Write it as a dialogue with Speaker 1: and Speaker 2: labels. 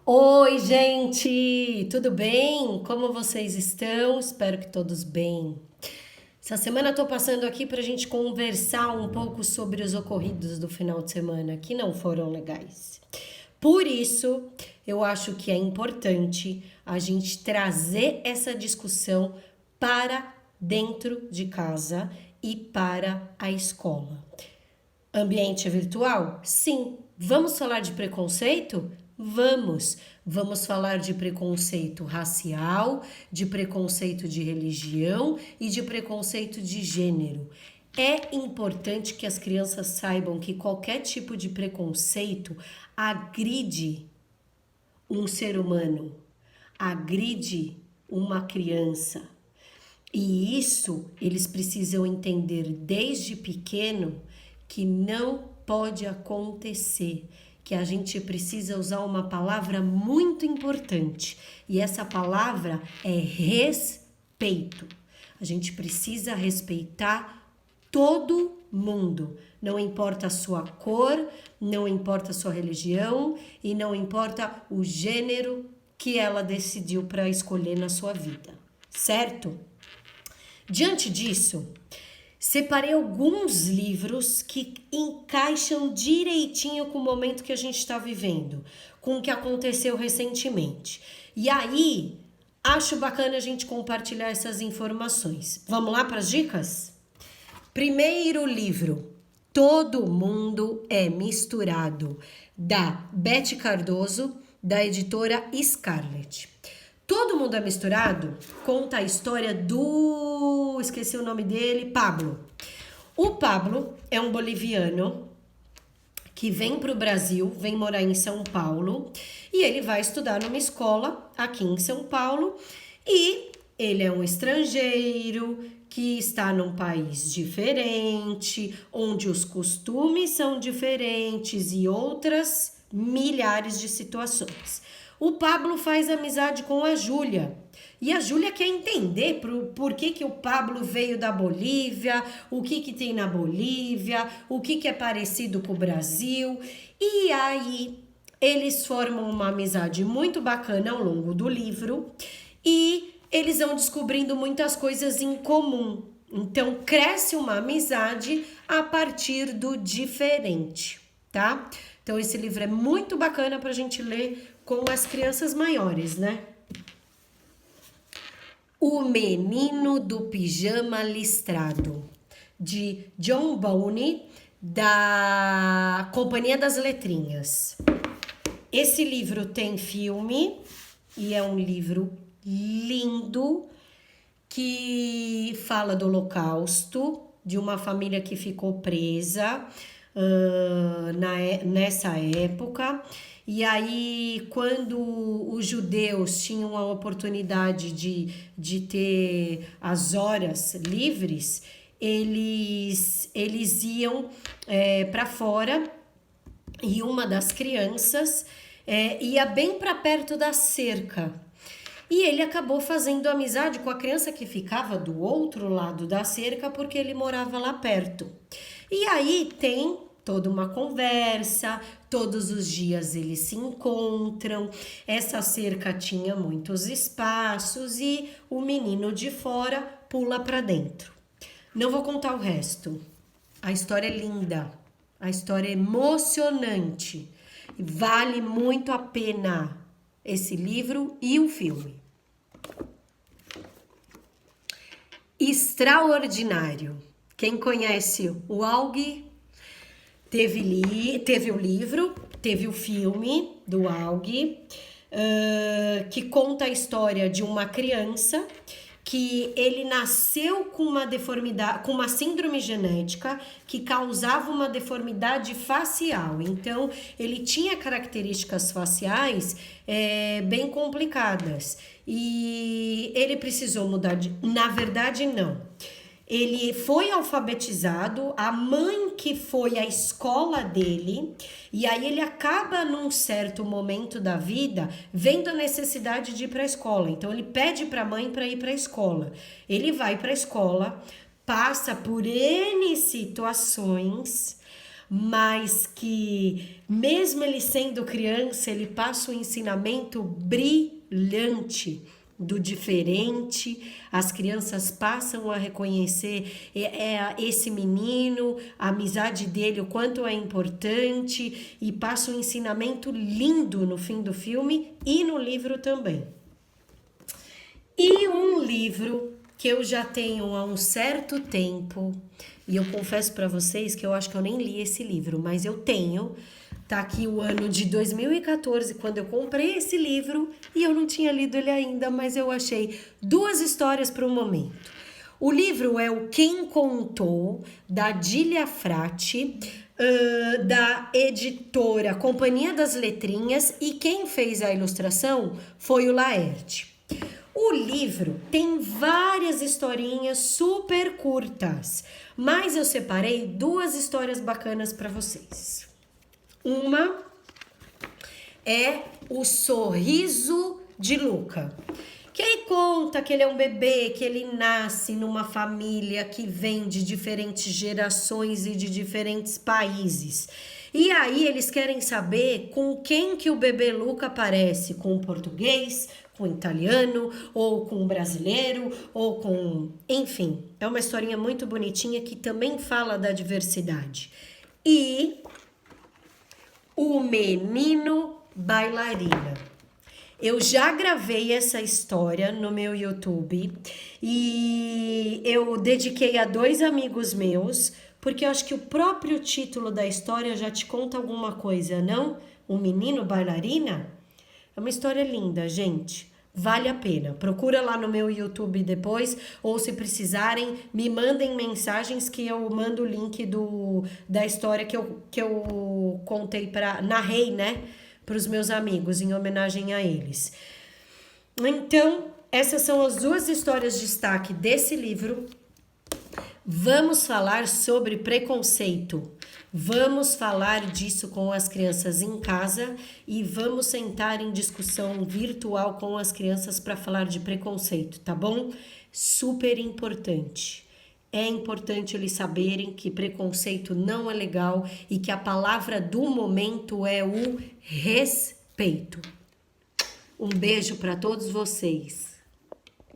Speaker 1: Oi, gente! Tudo bem? Como vocês estão? Espero que todos bem. Essa semana eu tô passando aqui para a gente conversar um pouco sobre os ocorridos do final de semana, que não foram legais. Por isso, eu acho que é importante a gente trazer essa discussão para dentro de casa e para a escola. Ambiente virtual? Sim. Vamos falar de preconceito? Vamos. Vamos falar de preconceito racial, de preconceito de religião e de preconceito de gênero. É importante que as crianças saibam que qualquer tipo de preconceito agride um ser humano, agride uma criança. E isso eles precisam entender desde pequeno que não pode acontecer, que a gente precisa usar uma palavra muito importante, e essa palavra é respeito. A gente precisa respeitar todo mundo, não importa a sua cor, não importa a sua religião e não importa o gênero que ela decidiu para escolher na sua vida, certo? Diante disso, separei alguns livros que encaixam direitinho com o momento que a gente está vivendo, com o que aconteceu recentemente. E aí, acho bacana a gente compartilhar essas informações. Vamos lá para as dicas? Primeiro livro, Todo Mundo é Misturado, da Beth Cardoso, da editora Scarlet. Todo Mundo é Misturado conta a história do... esqueci o nome dele, Pablo. O Pablo é um boliviano que vem para o Brasil, vem morar em São Paulo, e ele vai estudar numa escola aqui em São Paulo, e ele é um estrangeiro que está num país diferente, onde os costumes são diferentes e outras milhares de situações. O Pablo faz amizade com a Júlia. E a Júlia quer entender por que o Pablo veio da Bolívia, o que tem na Bolívia, o que é parecido com o Brasil. E aí eles formam uma amizade muito bacana ao longo do livro e eles vão descobrindo muitas coisas em comum. Então cresce uma amizade a partir do diferente, tá? Então esse livro é muito bacana para a gente ler com as crianças maiores, né? O Menino do Pijama Listrado, de John Bowne, da Companhia das Letrinhas. Esse livro tem filme e é um livro lindo que fala do Holocausto, de uma família que ficou presa nessa época. E aí, quando os judeus tinham a oportunidade de ter as horas livres, eles iam para fora e uma das crianças ia bem para perto da cerca. E ele acabou fazendo amizade com a criança que ficava do outro lado da cerca porque ele morava lá perto. E aí tem toda uma conversa, todos os dias eles se encontram, essa cerca tinha muitos espaços e o menino de fora pula para dentro. Não vou contar o resto. A história é linda, a história é emocionante, vale muito a pena esse livro e o filme. Extraordinário. Quem conhece o Aug teve o livro, teve o filme do Aug, que conta a história de uma criança que ele nasceu com uma deformidade, com uma síndrome genética que causava uma deformidade facial. Então, ele tinha características faciais bem complicadas e ele precisou mudar de... Na verdade, não. Ele foi alfabetizado, a mãe que foi à escola dele, e aí ele acaba num certo momento da vida vendo a necessidade de ir para a escola. Então ele pede para a mãe para ir para a escola. Ele vai para a escola, passa por N situações, mas que, mesmo ele sendo criança, ele passa um ensinamento brilhante do diferente. As crianças passam a reconhecer esse menino, a amizade dele, o quanto é importante, e passa um ensinamento lindo no fim do filme e no livro também. E um livro que eu já tenho há um certo tempo, e eu confesso para vocês que eu acho que eu nem li esse livro, mas eu tenho. Tá aqui o ano de 2014, quando eu comprei esse livro, e eu não tinha lido ele ainda, mas eu achei 2 histórias para o momento. O livro é o Quem Contou, da Dília Frati, da editora Companhia das Letrinhas, e quem fez a ilustração foi o Laerte. O livro tem várias historinhas super curtas, mas eu separei 2 histórias bacanas para vocês. Uma é O Sorriso de Luca, que aí conta que ele é um bebê, que ele nasce numa família que vem de diferentes gerações e de diferentes países. E aí eles querem saber com quem que o bebê Luca parece, com o português, com o italiano, ou com o brasileiro, ou com... Enfim, é uma historinha muito bonitinha que também fala da diversidade. E O Menino Bailarina. Eu já gravei essa história no meu YouTube e eu dediquei a 2 amigos meus, porque eu acho que o próprio título da história já te conta alguma coisa, não? O Menino Bailarina? É uma história linda, gente. Vale a pena. Procura lá no meu YouTube depois, ou se precisarem, me mandem mensagens que eu mando o link da história que eu contei narrei, né, para os meus amigos, em homenagem a eles. Então, essas são as 2 histórias de destaque desse livro. Vamos falar sobre preconceito. Vamos falar disso com as crianças em casa e vamos sentar em discussão virtual com as crianças para falar de preconceito, tá bom? Super importante. É importante eles saberem que preconceito não é legal e que a palavra do momento é o respeito. Um beijo para todos vocês.